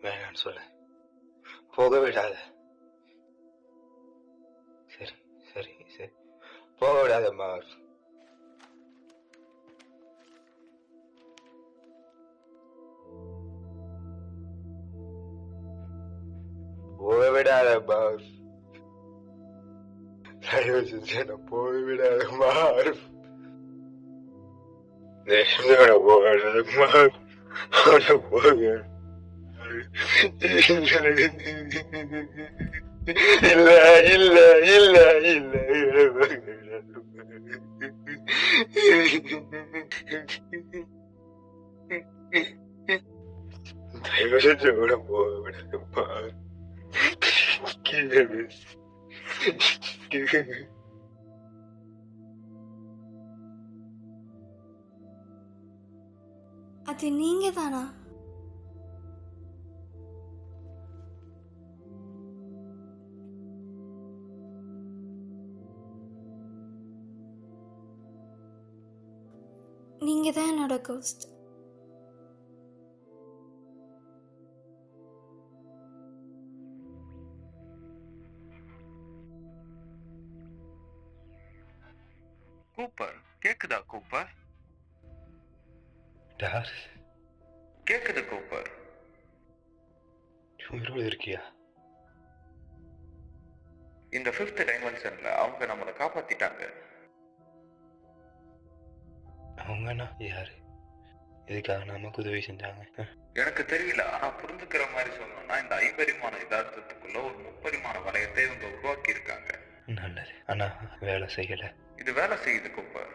வேணான்னு சொல்ல, போக விடாத. சரி சரி சரி, போக விடாத மார்வ். போக விடாத மார்வ். தயவு செஞ்சு என்ன போக விடாத மார்வ். தேசத்தோட போக விடாத மார்வ். போக இல்ல இல்ல இல்ல இல்ல. தயவு செஞ்சு கூட போக விடாதப்பா. அது நீங்க தானா? நீங்க தான் என்னோட கோஸ்ட். கூப்பர், கேக்குதா கூப்பர்? டார், கேக்குது கூப்பர். உயிரோடு இருக்கியா? இந்த 5th டைமென்ஷன்ல அவங்க நம்மளை காப்பாத்திட்டாங்க. அவங்கன்னா யாரு? இதுக்காக நமக்கு உதவி செஞ்சாங்க? எனக்கு தெரியல, ஆனா புரிஞ்சுக்கிற மாதிரி சொல்லணும்னா இந்த 5 யதார்த்தத்துக்குள்ள ஒரு 3 வளையத்தை இவங்க உருவாக்கி இருக்காங்க. நல்லது, ஆனா வேலை செய்யல. இது வேலை செய்யுது கூப்பர்.